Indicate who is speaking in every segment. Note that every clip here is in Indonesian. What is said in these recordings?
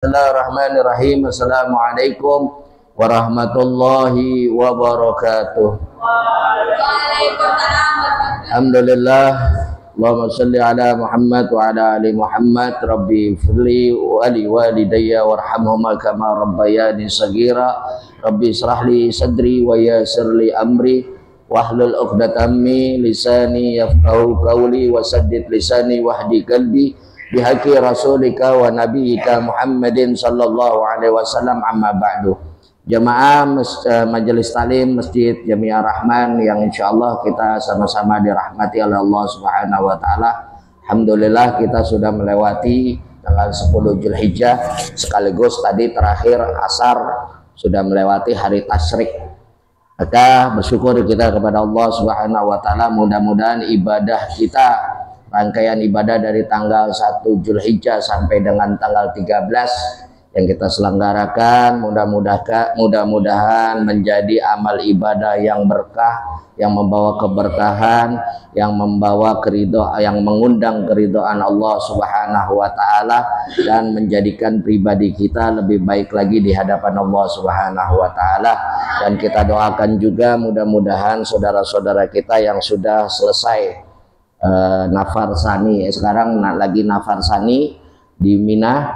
Speaker 1: Bismillahirrahmanirrahim. Assalamualaikum warahmatullahi wabarakatuh. Alhamdulillah. Allahumma salli ala Muhammad wa ala ali Muhammad. Rabbi firli wa ali walidayya warhamhuma kama rabbayani saghira. Rabbi israh li sadri wa yassir li amri wahlul 'uqdatam min lisani yafqahu qawli wa saddid lisani wahdi qalbi bihaqi rasulika wa nabiyyika Muhammadin sallallahu alaihi wasallam, amma ba'du. Jamaah majelis taklim Masjid Jamiah Rahman yang insyaallah kita sama-sama dirahmati oleh Allah Subhanahu wa taala. Alhamdulillah kita sudah melewati tanggal 10 Zulhijjah, sekaligus tadi terakhir asar sudah melewati hari tasyrik. Maka bersyukur kita kepada Allah Subhanahu wa taala, mudah-mudahan ibadah kita, rangkaian ibadah dari tanggal 1 Zulhijjah sampai dengan tanggal 13 yang kita selenggarakan, mudah-mudahan menjadi amal ibadah yang berkah, yang membawa keberkahan, yang membawa yang mengundang keridhaan Allah Subhanahu wa taala, dan menjadikan pribadi kita lebih baik lagi di hadapan Allah Subhanahu wa taala. Dan kita doakan juga mudah-mudahan saudara-saudara kita yang sudah selesai nafar sani, sekarang lagi nafar sani di Mina,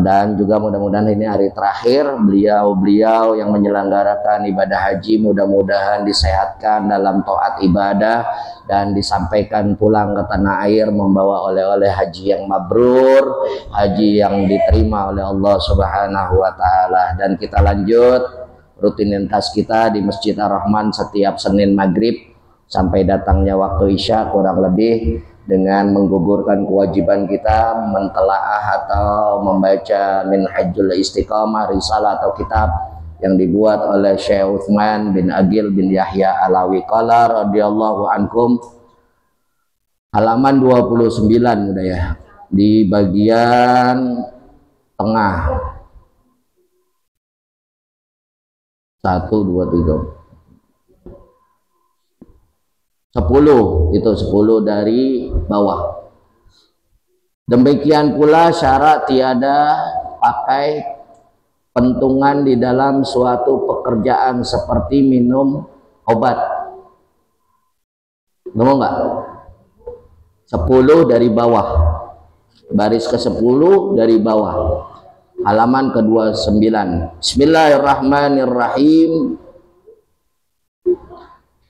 Speaker 1: dan juga mudah-mudahan ini hari terakhir beliau yang menyelenggarakan ibadah haji, mudah-mudahan disehatkan dalam taat ibadah dan disampaikan pulang ke tanah air membawa oleh-oleh haji yang mabrur, haji yang diterima oleh Allah Subhanahu wa taala. Dan kita lanjut rutinitas kita di Masjid Ar-Rahman setiap Senin maghrib sampai datangnya waktu Isya, kurang lebih dengan menggugurkan kewajiban kita mentelaah atau membaca Minhajul Istiqamah, risalah atau kitab yang dibuat oleh Syekh Utsman bin Agil bin Yahya Alawi qala radhiyallahu ankum, halaman 29 udah ya, di bagian tengah 1, 2, 3 10, itu 10 dari bawah. Demikian pula syarat tiada pakai pentungan di dalam suatu pekerjaan seperti minum obat. Ngomong nggak? 10 dari bawah, baris ke 10 dari bawah, halaman ke-29. Bismillahirrahmanirrahim.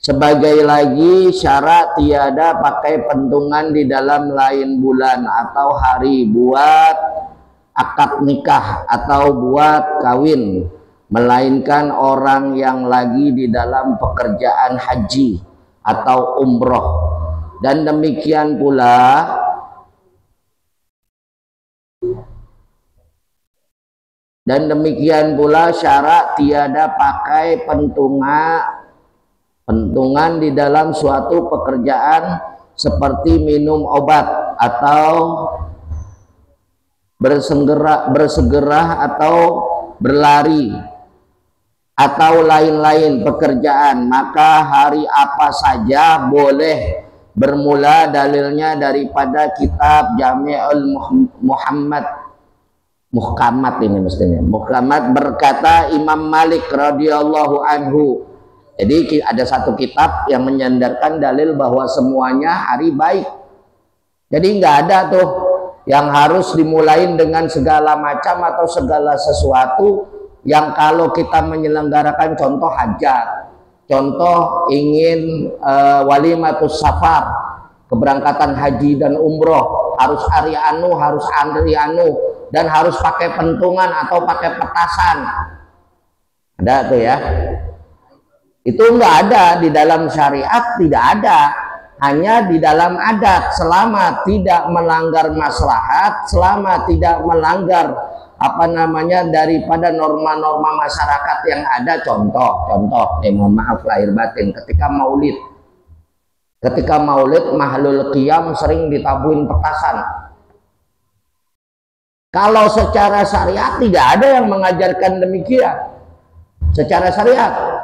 Speaker 1: Sebagai lagi syarat tiada pakai pentungan di dalam lain bulan atau hari buat akad nikah atau buat kawin, melainkan orang yang lagi di dalam pekerjaan haji atau umroh. Dan demikian pula syarat tiada pakai pentungan di dalam suatu pekerjaan seperti minum obat atau bersegera atau berlari atau lain-lain pekerjaan, maka hari apa saja boleh. Bermula dalilnya daripada kitab Jami'ul Muhkamat, ini mestinya Muhkamat, berkata Imam Malik radhiyallahu anhu. Jadi ada satu kitab yang menyandarkan dalil bahwa semuanya hari baik. Jadi nggak ada tuh yang harus dimulain dengan segala macam atau segala sesuatu yang kalau kita menyelenggarakan, contoh hajat, contoh ingin walimatus safar, keberangkatan haji dan umroh, harus hari anu, dan harus pakai pentungan atau pakai petasan. Ada tuh ya. Itu enggak ada di dalam syariat, tidak ada, hanya di dalam adat. Selama tidak melanggar maslahat, selama tidak melanggar daripada norma-norma masyarakat yang ada. Contoh mohon maaf lahir batin, ketika maulid mahlul qiyam sering ditabuhin petasan. Kalau secara syariat tidak ada yang mengajarkan demikian secara syariat.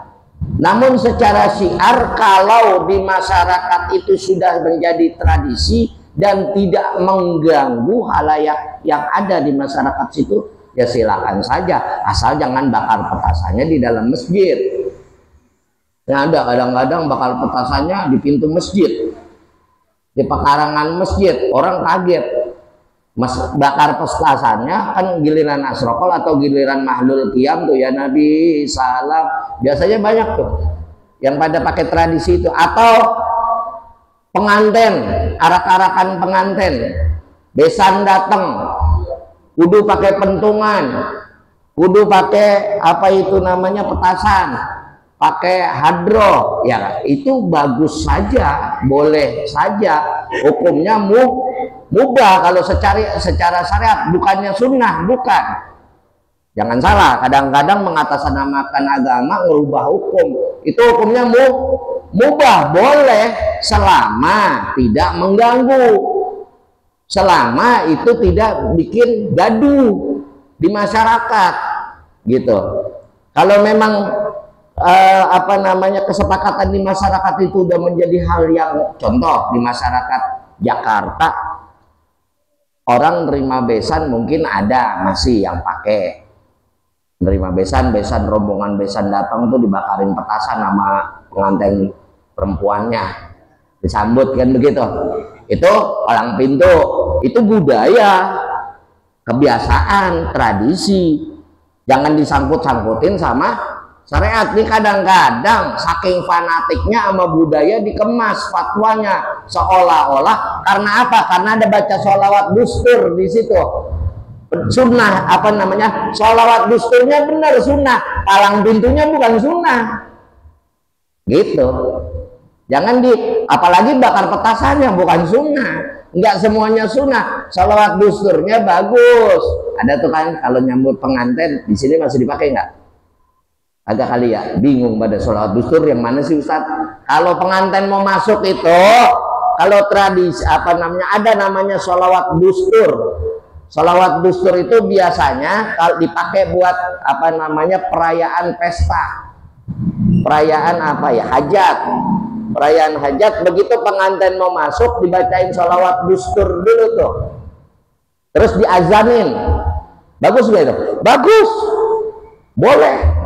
Speaker 1: Namun secara syiar, kalau di masyarakat itu sudah menjadi tradisi dan tidak mengganggu halayak yang ada di masyarakat situ, ya silakan saja, asal jangan bakar petasannya di dalam masjid. Ya ada kadang-kadang bakar petasannya di pintu masjid, di pekarangan masjid, orang kaget. Bakar petasannya kan giliran asrokol atau giliran mahlul qiyam tuh ya Nabi salam, biasanya banyak tuh yang pada pakai tradisi itu. Atau pengantin, arak-arakan pengantin, besan datang, kudu pakai pentungan, kudu pakai apa itu namanya petasan, pakai hadroh, ya itu bagus saja, boleh saja, hukumnya mubah kalau secara syariat, bukannya sunnah, bukan. Jangan salah, kadang-kadang mengatasnamakan agama merubah hukum, itu hukumnya mubah, boleh selama tidak mengganggu, selama itu tidak bikin gaduh di masyarakat gitu. Kalau memang apa namanya kesepakatan di masyarakat itu udah menjadi hal yang contoh di masyarakat Jakarta, orang nerima besan mungkin ada masih yang pakai nerima besan rombongan besan datang tuh dibakarin petasan sama pengantin perempuannya, disambut kan begitu. Itu palang pintu, itu budaya, kebiasaan, tradisi, jangan disangkut-sangkutin sama syariat. Ini kadang-kadang saking fanatiknya sama budaya dikemas fatwanya seolah-olah karena apa? Karena ada baca sholawat dustur di situ. Sunnah apa namanya? Sholawat dusturnya benar sunnah, palang pintunya bukan sunnah. Gitu. Jangan apalagi bakar petasannya bukan sunnah. Enggak semuanya sunnah. Sholawat dusturnya bagus. Ada tuh kan kalau nyambut pengantin di sini masih dipakai nggak? Agak kali ya, bingung pada sholawat dustur yang mana sih Ustaz? Kalau pengantin mau masuk itu, kalau tradisi apa namanya, ada namanya sholawat dustur. Sholawat dustur itu biasanya kalau dipakai buat apa namanya perayaan pesta, perayaan apa ya, hajat, perayaan hajat. Begitu pengantin mau masuk dibacain sholawat dustur dulu tuh, terus diazanin. Bagus nggak itu? Bagus, boleh.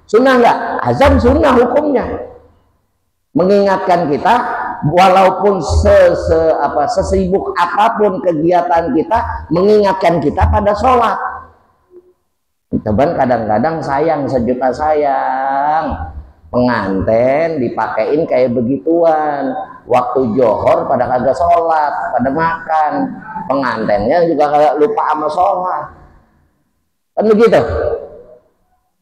Speaker 1: Sunnah nggak? Azan sunnah hukumnya, mengingatkan kita walaupun sesibuk apapun kegiatan kita, mengingatkan kita pada sholat. Teman kadang-kadang sayang, sejuta sayang, pengantin dipakein kayak begituan, waktu johor pada kagak sholat, pada makan, pengantinnya juga lupa sama sholat, kan begitu.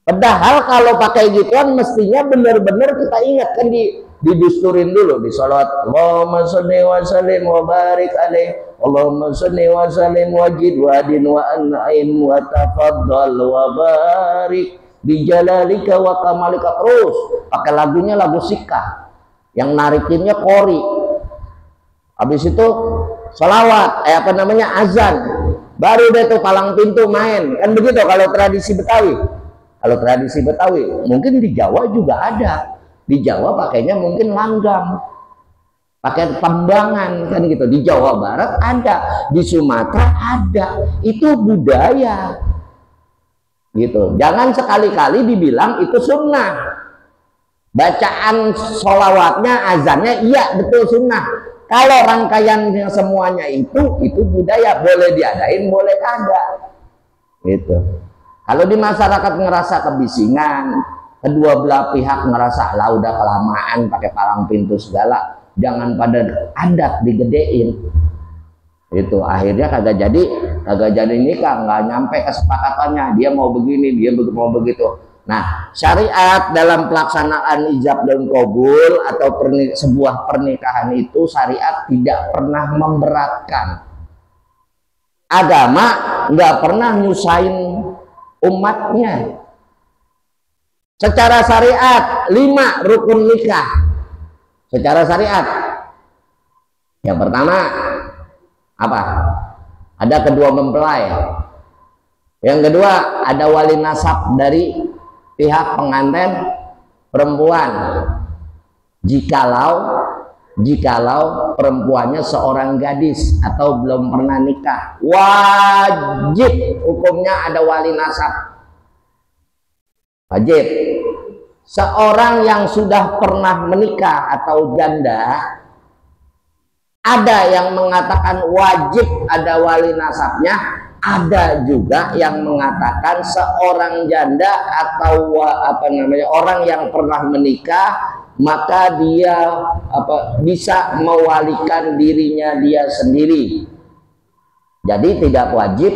Speaker 1: Padahal kalau pakai gituan mestinya benar-benar kita ingat kan didusturin dulu di sholawat. Allahumma sholli wa sallim wa barik alaih, Allahumma sholli wa sallim wajid wa adin wa an'im wa tafaddal wa barik bijalalika wa kamalika. Terus pakai lagunya lagu sikah yang narikinnya kori. Habis itu sholawat apa namanya azan, baru deh tuh palang pintu main, kan begitu kalau tradisi Betawi. Kalau tradisi Betawi, mungkin di Jawa juga ada. Di Jawa pakainya mungkin langgam, pakai tembangan kan gitu. Di Jawa Barat ada, di Sumatera ada. Itu budaya, gitu. Jangan sekali-kali dibilang itu sunnah. Bacaan sholawatnya, azannya, iya betul sunnah. Kalau rangkaiannya semuanya itu budaya, boleh diadain, boleh kagak, gitu. Kalau di masyarakat ngerasa kebisingan, kedua belah pihak ngerasa lah udah kelamaan pakai palang pintu segala, jangan pada adat digedein. Itu akhirnya kagak jadi nikah, nggak nyampe kesepakatannya. Dia mau begini, dia mau begitu. Nah, syariat dalam pelaksanaan ijab dan qabul atau sebuah pernikahan itu syariat tidak pernah memberatkan. Agama nggak pernah nyusahin umatnya. Secara syariat 5 rukun nikah. Secara syariat yang pertama apa? Ada kedua mempelai. Yang kedua ada wali nasab dari pihak pengantin perempuan. Jikalau jikalau perempuannya seorang gadis atau belum pernah nikah. Wajib hukumnya ada wali nasab. Wajib. Seorang yang sudah pernah menikah atau janda, ada yang mengatakan wajib ada wali nasabnya, ada juga yang mengatakan seorang janda atau orang yang pernah menikah maka dia bisa mewalikan dirinya dia sendiri. Jadi tidak wajib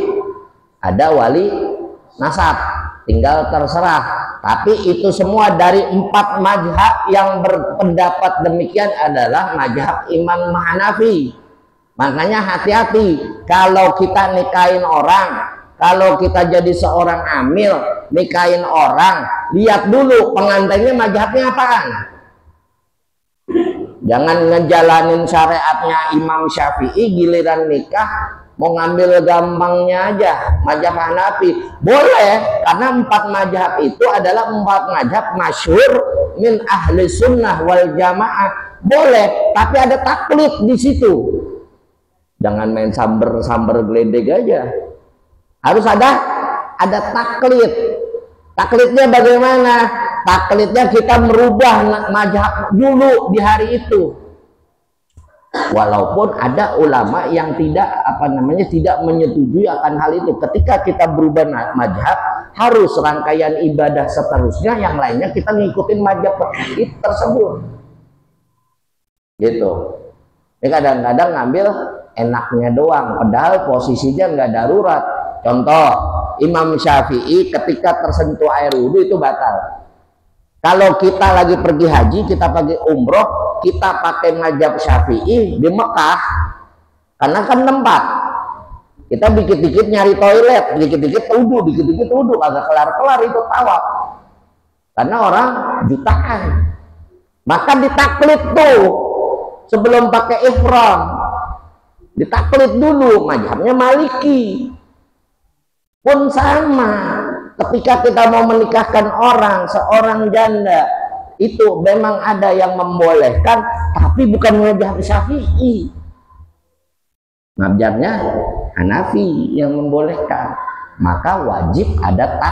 Speaker 1: ada wali nasab, tinggal terserah. Tapi itu semua dari 4 mazhab yang berpendapat demikian adalah mazhab Imam Hanafi. Makanya hati-hati kalau kita nikahin orang, kalau kita jadi seorang amil nikahin orang, lihat dulu pengantinnya mazhabnya apaan. Jangan ngejalanin syariatnya Imam Syafi'i, giliran nikah mau ngambil gampangnya aja mazhab Hanafi. Boleh, karena 4 mazhab itu adalah 4 mazhab masyhur min ahli sunnah wal jamaah. Boleh, tapi ada taklid di situ. Jangan main samber geledek aja. Harus ada taklid. Taklidnya bagaimana? Taklidnya kita merubah mazhab dulu di hari itu. Walaupun ada ulama yang tidak menyetujui akan hal itu. Ketika kita berubah mazhab, harus rangkaian ibadah seterusnya yang lainnya kita ngikutin mazhab tersebut. Gitu. Ini kadang-kadang ngambil enaknya doang, padahal posisinya nggak darurat. Contoh, Imam Syafi'i ketika tersentuh air wudhu itu batal. Kalau kita lagi pergi haji, kita pergi umroh, kita pakai mazhab Syafi'i di Mekah, karena kan tempat kita dikit-dikit nyari toilet, dikit-dikit wudhu, agak kelar-kelar itu tawaf, karena orang jutaan. Maka ditaklid tuh sebelum pakai ihram, ditaklid dulu. Mazhabnya Maliki pun sama. Ketika kita mau menikahkan seorang janda, itu memang ada yang membolehkan, tapi bukan mazhab Syafi'i. Mazhabnya Hanafi yang membolehkan. Maka wajib ada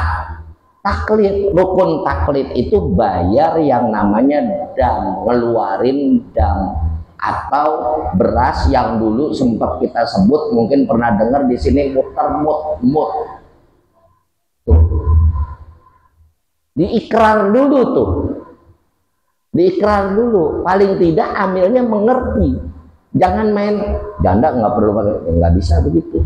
Speaker 1: taklid. Rukun taklid itu bayar yang namanya dam, ngeluarin dam atau beras yang dulu sempat kita sebut, mungkin pernah dengar di sini, muter-mut. Diikrar dulu tuh, diikrar dulu, paling tidak amilnya mengerti. Jangan main janda nggak perlu pakai, nggak bisa begitu.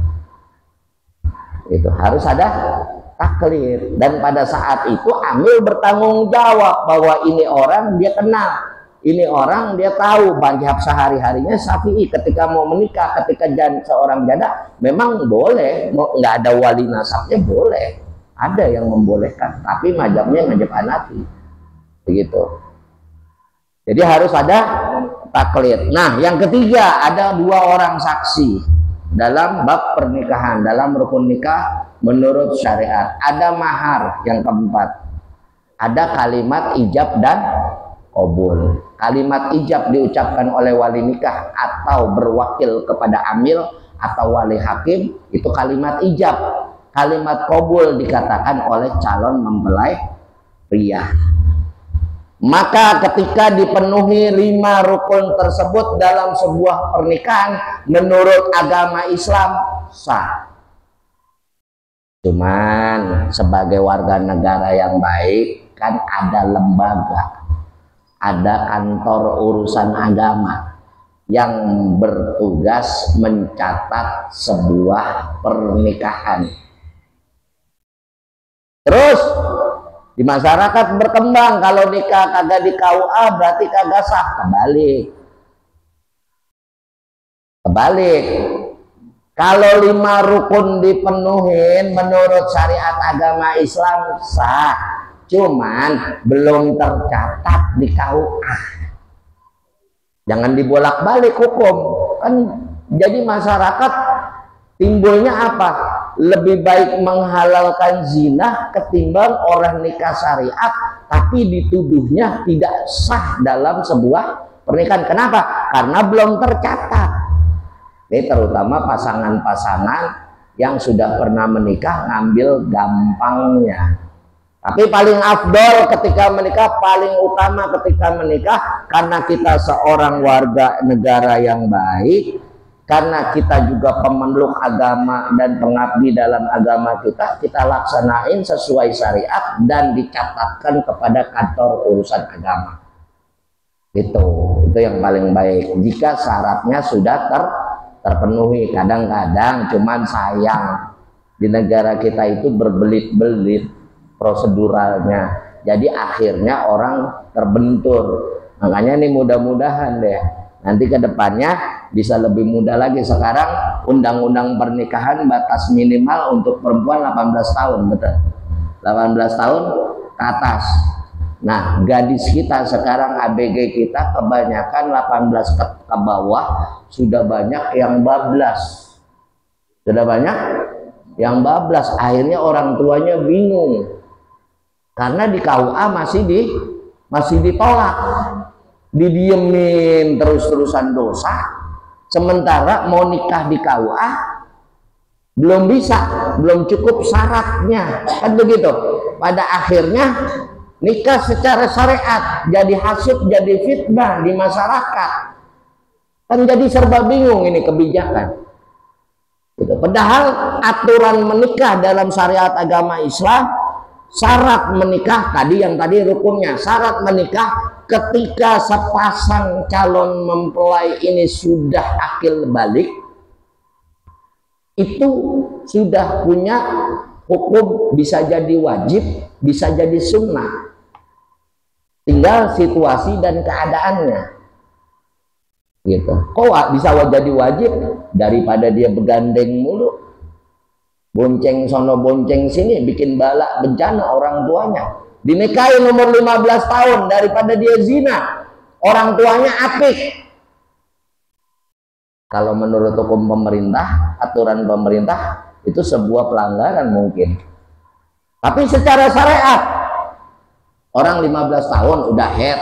Speaker 1: Itu harus ada taklid, dan pada saat itu amil bertanggung jawab bahwa ini orang dia kenal, ini orang dia tahu mazhab sehari-harinya Syafi'i. Ketika mau menikah, ketika seorang janda memang boleh, nggak ada wali nasabnya boleh. Ada yang membolehkan, tapi mazhabnya mazhab Hanafi. Begitu. Jadi harus ada taklid. Nah, yang ketiga, ada 2 orang saksi dalam bab pernikahan, dalam rukun nikah menurut syariat. Ada mahar yang keempat. Ada kalimat ijab dan qabul. Kalimat ijab diucapkan oleh wali nikah atau berwakil kepada amil atau wali hakim, itu kalimat ijab. Kalimat qabul dikatakan oleh calon mempelai pria. Maka ketika dipenuhi 5 rukun tersebut dalam sebuah pernikahan, menurut agama Islam sah. Cuman sebagai warga negara yang baik, kan ada lembaga, ada kantor urusan agama yang bertugas mencatat sebuah pernikahan. Terus di masyarakat berkembang, kalau nikah kagak di KUA berarti kagak sah. Kebalik. Kalau 5 rukun dipenuhin menurut syariat agama Islam sah, cuman belum tercatat di KUA. Jangan dibolak-balik hukum. Kan jadi masyarakat timbulnya apa? Lebih baik menghalalkan zina ketimbang orang nikah syariat tapi dituduhnya tidak sah dalam sebuah pernikahan. Kenapa? Karena belum tercatat. Ini terutama pasangan-pasangan yang sudah pernah menikah ngambil gampangnya. Tapi paling afdol ketika menikah, paling utama ketika menikah, karena kita seorang warga negara yang baik, karena kita juga pemeluk agama dan pengabdi dalam agama kita laksanain sesuai syariat dan dicatatkan kepada kantor urusan agama. Itu yang paling baik. Jika syaratnya sudah terpenuhi. Kadang-kadang cuman sayang di negara kita itu berbelit-belit proseduralnya, jadi akhirnya orang terbentur. Makanya nih mudah-mudahan deh nanti ke depannya bisa lebih mudah lagi. Sekarang undang-undang pernikahan batas minimal untuk perempuan 18 tahun, betul? 18 tahun ke atas. Nah, gadis kita sekarang, ABG kita kebanyakan 18 ke bawah, sudah banyak yang bablas. Sudah banyak yang bablas. Akhirnya orang tuanya bingung. Karena di KUA masih ditolak. Didiemin terus-terusan dosa, sementara mau nikah di KUA belum bisa, belum cukup syaratnya, kan begitu. Pada akhirnya nikah secara syariat jadi hasud, jadi fitnah di masyarakat, kan jadi serba bingung ini kebijakan gitu. Padahal aturan menikah dalam syariat agama Islam, syarat menikah tadi rukunnya, syarat menikah ketika sepasang calon mempelai ini sudah akil balik, itu sudah punya hukum, bisa jadi wajib, bisa jadi sunnah, tinggal situasi dan keadaannya gitu. Kok bisa jadi wajib? Daripada dia begandeng mulu, bonceng sono bonceng sini, bikin balak bencana orang tuanya. Dinikahi umur 15 tahun daripada dia zina, orang tuanya apik. Kalau menurut hukum pemerintah, aturan pemerintah, itu sebuah pelanggaran mungkin. Tapi secara syariat, orang 15 tahun udah head,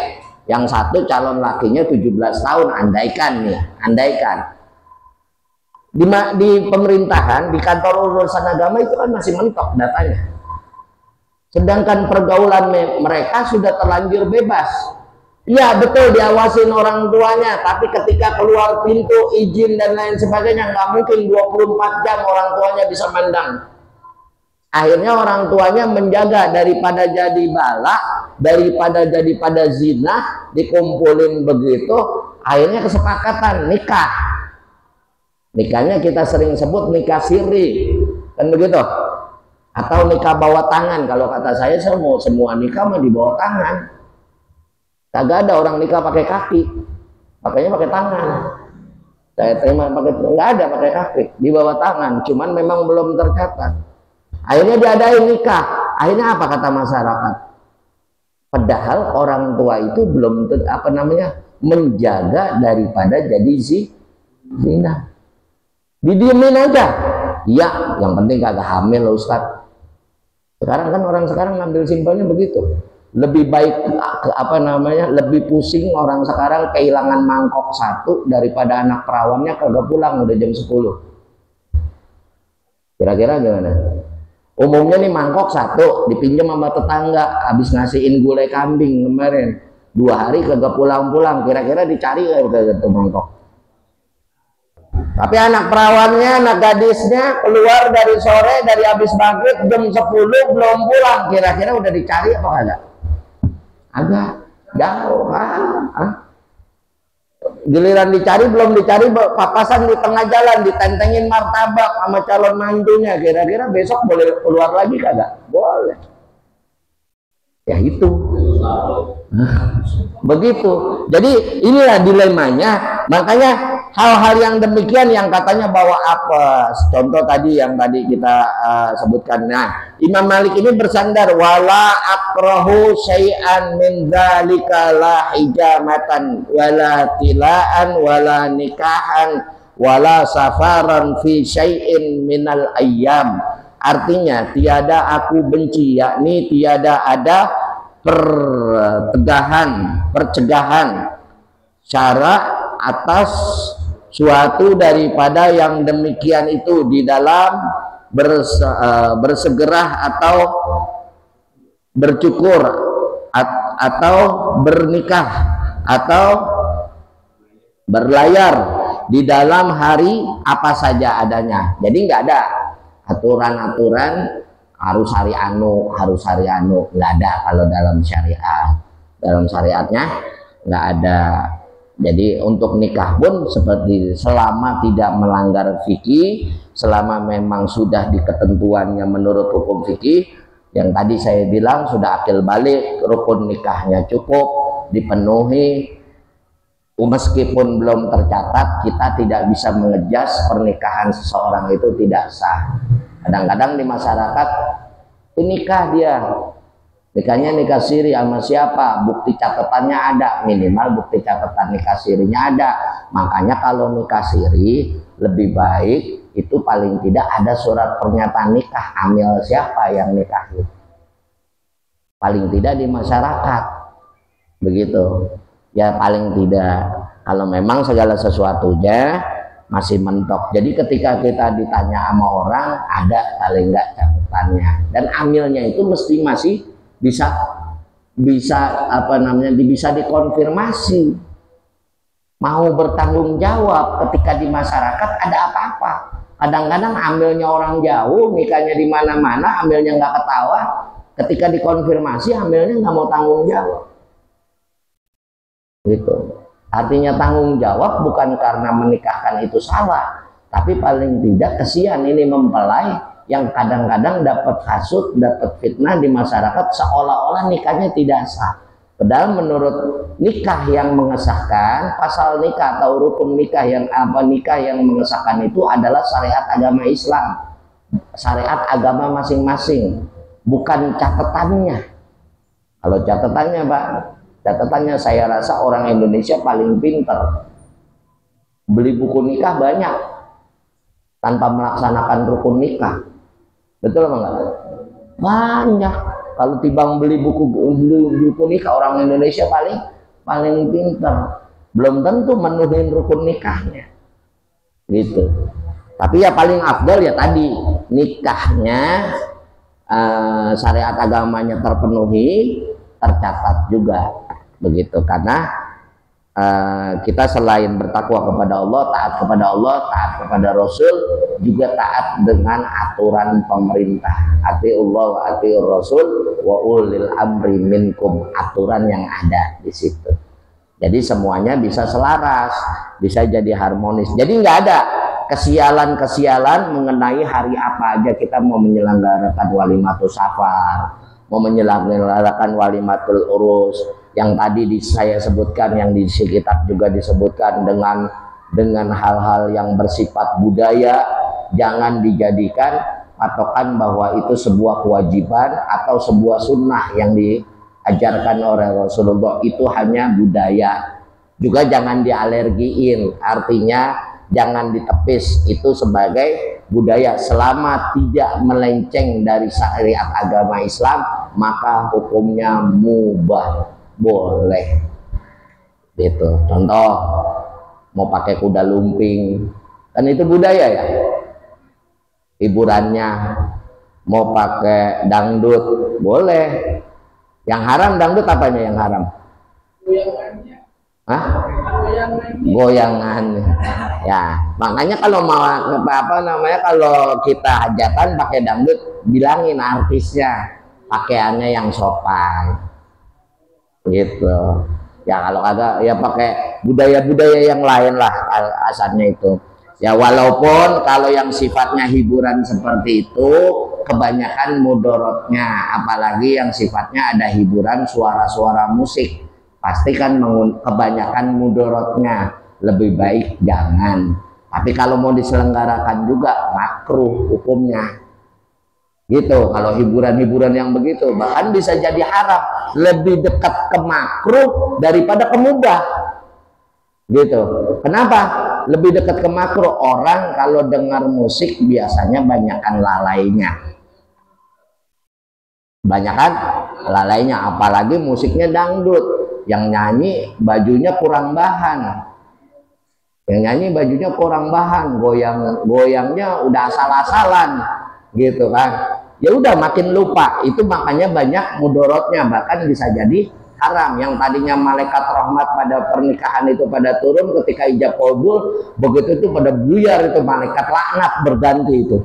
Speaker 1: yang satu calon lakinya 17 tahun, andaikan nih, andaikan. Di pemerintahan, di kantor urusan agama itu kan masih mentok datanya. Sedangkan pergaulan mereka sudah terlanjur bebas. Ya betul, diawasin orang tuanya, tapi ketika keluar pintu, izin dan lain sebagainya, nggak mungkin 24 jam orang tuanya bisa mandang. Akhirnya orang tuanya menjaga daripada jadi balak, daripada zina, dikumpulin begitu, akhirnya kesepakatan nikah. Nikahnya kita sering sebut nikah siri, kan begitu? Atau nikah bawah tangan. Kalau kata saya semua nikah mah di bawah tangan. Kagak ada orang nikah pakai kaki, pakainya pakai tangan. Saya terima pakai, nggak ada pakai kaki, di bawah tangan. Cuman memang belum tercatat. Akhirnya diadain nikah. Akhirnya apa kata masyarakat? Padahal orang tua itu belum menjaga daripada jadi zina. Didiemin aja. Ya, yang penting kagak hamil Ustadz. Sekarang kan orang sekarang ngambil simpelnya begitu. Lebih baik lebih pusing orang sekarang kehilangan mangkok satu daripada anak perawannya kagak pulang udah jam 10. Kira-kira gimana? Umumnya nih mangkok satu dipinjam sama tetangga, habis ngasihin gulai kambing kemarin 2 hari kagak pulang-pulang, kira-kira dicari kagak tuh mangkok. Tapi anak perawannya, anak gadisnya keluar dari sore, dari habis maghrib jam 10 belum pulang, kira-kira udah dicari apa kagak? Agak jauh. Giliran dicari, belum dicari, papasan di tengah jalan, ditentengin martabak sama calon mantunya, kira-kira besok boleh keluar lagi kagak? Boleh. Ya itu. Begitu. Jadi inilah dilemanya. Makanya hal-hal yang demikian yang katanya bawa apes. Contoh tadi yang tadi kita sebutkan. Nah, Imam Malik ini bersandar wala akrahu syai'an min dzalika la hijamatan wala tilaan wala nikahan wala safaran fi syai'in minal ayyam. Artinya tiada aku benci, yakni tiada ada percegahan syarak atas suatu daripada yang demikian itu di dalam bersegerah atau bercukur atau bernikah atau berlayar di dalam hari apa saja adanya. Jadi nggak ada aturan-aturan harus hari anu nggak ada kalau dalam syariat. Dalam syariatnya nggak ada. Jadi untuk nikah pun seperti selama tidak melanggar fikih, selama memang sudah di ketentuannya menurut hukum fikih yang tadi saya bilang sudah akil balik, rukun nikahnya cukup dipenuhi, meskipun belum tercatat kita tidak bisa mengejas pernikahan seseorang itu tidak sah. Kadang-kadang di masyarakat nikah dia, nikahnya nikah siri sama siapa, bukti catatannya ada, minimal bukti catatan nikah sirinya ada. Makanya kalau nikah siri lebih baik itu paling tidak ada surat pernyataan nikah, amil siapa yang nikahin, paling tidak di masyarakat begitu ya, paling tidak. Kalau memang segala sesuatunya masih mentok, jadi ketika kita ditanya sama orang ada paling enggak catatannya, dan amilnya itu mesti masih bisa apa namanya, bisa dikonfirmasi, mau bertanggung jawab ketika di masyarakat ada apa-apa. Kadang-kadang ambilnya orang jauh, nikahnya di mana-mana, ambilnya nggak ketawa, ketika dikonfirmasi ambilnya nggak mau tanggung jawab gitu. Artinya tanggung jawab bukan karena menikahkan itu salah, tapi paling tidak kesian ini mempelai yang kadang-kadang dapat hasut, dapat fitnah di masyarakat seolah-olah nikahnya tidak sah. Padahal menurut nikah yang mengesahkan, pasal nikah atau rukun nikah yang nikah yang mengesahkan itu adalah syariat agama Islam, syariat agama masing-masing, bukan catatannya. Kalau catatannya Pak, catatannya saya rasa orang Indonesia paling pinter, beli buku nikah banyak tanpa melaksanakan rukun nikah. Betul apa enggak? Banyak. Kalau tibang beli buku nikah, orang Indonesia paling pinter. Belum tentu menuhin rukun nikahnya gitu. Tapi ya paling afdal ya tadi nikahnya syariat agamanya terpenuhi, tercatat juga begitu. Karena kita selain bertakwa kepada Allah, taat kepada Rasul, juga taat dengan aturan pemerintah. Atiullah wa atiur Rasul wa ulil amri minkum, aturan yang ada di situ. Jadi semuanya bisa selaras, bisa jadi harmonis. Jadi nggak ada kesialan-kesialan mengenai hari apa aja kita mau menyelenggarakan walimatul safar, mau menyelenggarakan walimatul urus, yang tadi saya sebutkan, yang di kitab juga disebutkan dengan hal-hal yang bersifat budaya, jangan dijadikan patokan bahwa itu sebuah kewajiban atau sebuah sunnah yang diajarkan oleh Rasulullah, itu hanya budaya. Juga jangan dialergiin, artinya jangan ditepis itu sebagai budaya. Selama tidak melenceng dari syariat agama Islam, maka hukumnya mubah, boleh gitu. Contoh, mau pakai kuda lumping, kan itu budaya ya, hiburannya. Mau pakai dangdut, boleh. Yang haram dangdut apanya yang haram? Hah? Goyangan. Ya, makanya kalau mau apa namanya, kalau kita hajatan pakai dangdut, bilangin artisnya pakaiannya yang sopan gitu ya. Kalau kagak ya pakai budaya-budaya yang lain lah asalnya itu ya. Walaupun kalau yang sifatnya hiburan seperti itu kebanyakan mudorotnya, apalagi yang sifatnya ada hiburan suara-suara musik, pasti kan kebanyakan mudorotnya, lebih baik jangan. Tapi kalau mau diselenggarakan juga makruh hukumnya gitu. Kalau hiburan-hiburan yang begitu bahkan bisa jadi haram, lebih dekat ke makruh daripada ke mubah gitu. Kenapa lebih dekat ke makruh? Orang kalau dengar musik biasanya banyakan lalainya, apalagi musiknya dangdut. yang nyanyi bajunya kurang bahan, goyangnya udah asal-asalan gitu kan, ya udah makin lupa. Itu makanya banyak mudorotnya, bahkan bisa jadi haram. Yang tadinya malaikat rahmat pada pernikahan itu pada turun ketika ijab kabul, begitu itu pada buyar itu malaikat laknat berganti itu.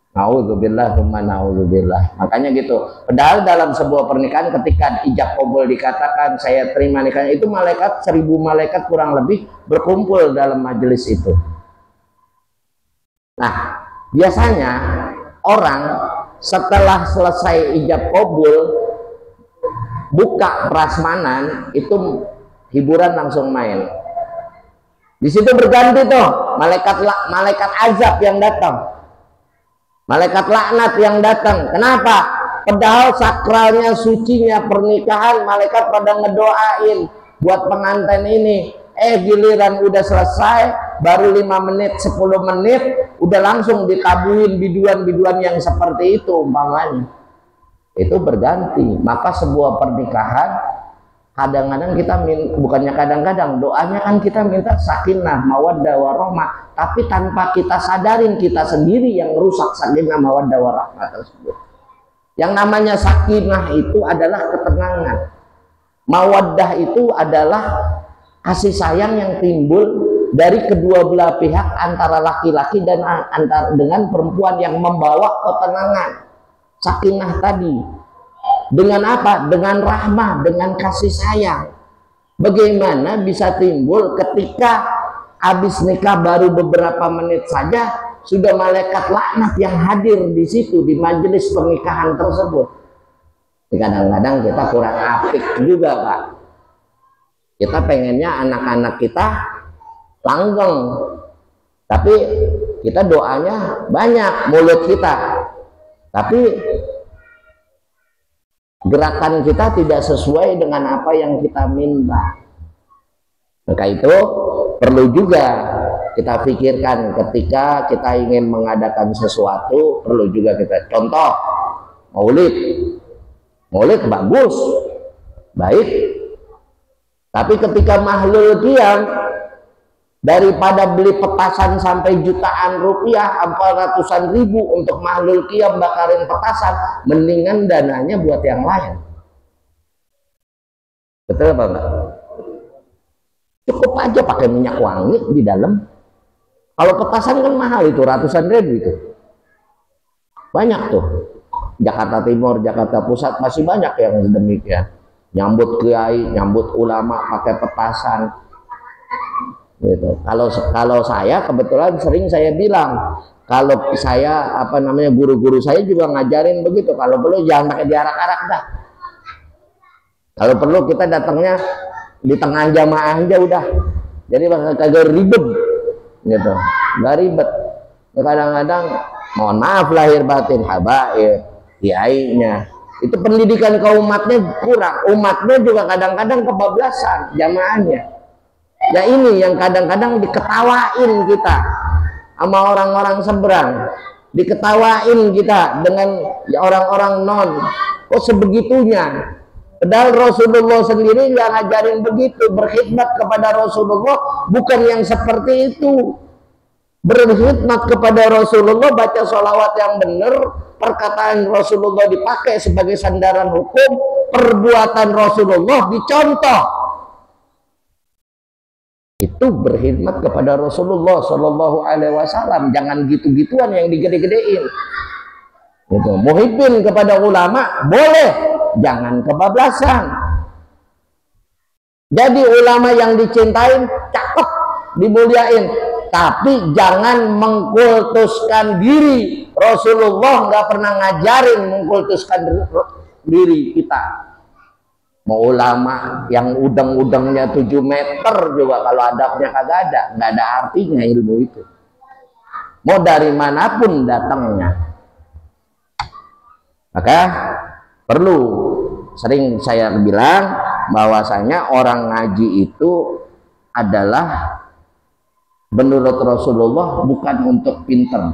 Speaker 1: Naudzubillah, naudzubillah. Makanya gitu. Padahal dalam sebuah pernikahan ketika ijab kabul dikatakan saya terima nikahnya, itu malaikat 1000 malaikat kurang lebih berkumpul dalam majelis itu. Nah, biasanya orang setelah selesai ijab kabul buka prasmanan itu hiburan langsung main. Di situ berganti tuh malaikat azab yang datang. Malaikat laknat yang datang. Kenapa? Padahal sakralnya, sucinya pernikahan, malaikat pada ngedoain buat pengantin ini. Giliran udah selesai, baru 5 menit, 10 menit, udah langsung ditabuhin biduan-biduan yang seperti itu umpamanya. Itu berganti. Maka sebuah pernikahan, kadang-kadang kita bukannya kadang-kadang, doanya kan kita minta sakinah, mawaddah, warahmah, tapi tanpa kita sadarin kita sendiri yang rusak sakinah, mawaddah, warahmah tersebut. Yang namanya sakinah itu adalah ketenangan, mawaddah itu adalah kasih sayang yang timbul dari kedua belah pihak, antara laki-laki dan dengan perempuan, yang membawa ketenangan. Sakinah tadi dengan apa? Dengan rahmah, dengan kasih sayang. Bagaimana bisa timbul ketika habis nikah baru beberapa menit saja sudah malaikat laknat yang hadir di situ di majelis pernikahan tersebut. Kadang-kadang kita kurang apik juga, Pak. Kita pengennya anak-anak kita langgeng, tapi kita doanya banyak, mulut kita, tapi gerakan kita tidak sesuai dengan apa yang kita minta. Maka itu perlu juga kita pikirkan ketika kita ingin mengadakan sesuatu. Perlu juga kita, contoh maulid bagus, baik, tapi ketika mahlul qiyam, daripada beli petasan sampai jutaan rupiah, apa ratusan ribu untuk mahlul qiyam bakarin petasan, mendingan dananya buat yang lain. Betul apa enggak? Cukup aja pakai minyak wangi di dalam. Kalau petasan kan mahal, itu ratusan ribu itu. Banyak tuh. Jakarta Timur, Jakarta Pusat masih banyak yang demikian. Nyambut kiai, nyambut ulama pakai petasan. Gitu. Kalau saya kebetulan sering saya bilang, kalau saya guru-guru saya juga ngajarin begitu, kalau perlu jangan pakai diarak-arak dah. Kalau perlu kita datangnya di tengah jamaah aja udah, jadi kagak ribet gitu, nggak ribet. Kadang-kadang mohon maaf lahir batin habaib kiainya, itu pendidikan ke umatnya kurang, umatnya juga kadang-kadang kebablasan jamaahnya. Ya ini yang kadang-kadang diketawain kita sama orang-orang seberang, diketawain kita dengan orang-orang non. Kok sebegitunya? Padahal Rasulullah sendiri nggak ngajarin begitu. Berkhidmat kepada Rasulullah bukan yang seperti itu. Berkhidmat kepada Rasulullah, baca sholawat yang benar, perkataan Rasulullah dipakai sebagai sandaran hukum, perbuatan Rasulullah dicontoh. Itu berkhidmat kepada Rasulullah Shallallahu Alaihi Wasallam. Jangan gitu-gituan yang digede-gedein. Gitu. Muhibbin kepada ulama boleh, jangan kebablasan. Jadi ulama yang dicintain cakep, dimuliain, tapi jangan mengkultuskan diri. Rasulullah nggak pernah ngajarin mengkultuskan diri kita. Mau ulama yang udang-udangnya 7 meter juga kalau adabnya kagak ada, nggak ada artinya ilmu itu. Mau dari manapun datangnya. Maka perlu, sering saya bilang bahwasanya orang ngaji itu adalah menurut Rasulullah bukan untuk pinter,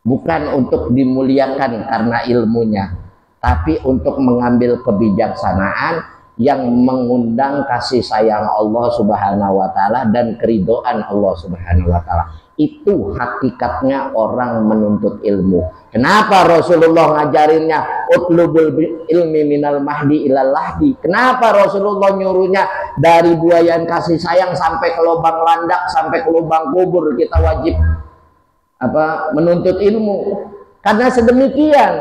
Speaker 1: bukan untuk dimuliakan karena ilmunya, tapi untuk mengambil kebijaksanaan yang mengundang kasih sayang Allah Subhanahu wa taala dan keridhaan Allah Subhanahu wa taala. Itu hakikatnya orang menuntut ilmu. Kenapa Rasulullah ngajarinnya utlubul ilmi minal mahdi ilal lahdi? Kenapa Rasulullah nyuruhnya dari buayan kasih sayang sampai ke lubang landak, sampai ke lubang kubur kita wajib menuntut ilmu? Karena sedemikian.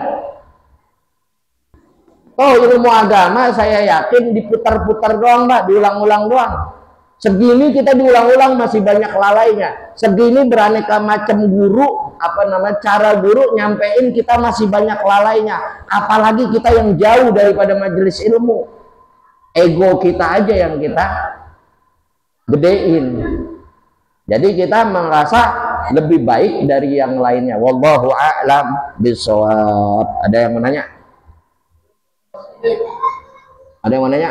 Speaker 1: Oh, ilmu agama saya yakin diputar-putar doang, Mbak, diulang-ulang doang. Segini kita diulang-ulang masih banyak lalainya. Segini beraneka macam guru, cara guru nyampein kita masih banyak lalainya. Apalagi kita yang jauh daripada majelis ilmu. Ego kita aja yang kita gedein. Jadi kita merasa lebih baik dari yang lainnya. Wallahu a'lam bishawab. Ada yang mau nanya? Ada yang mau nanya?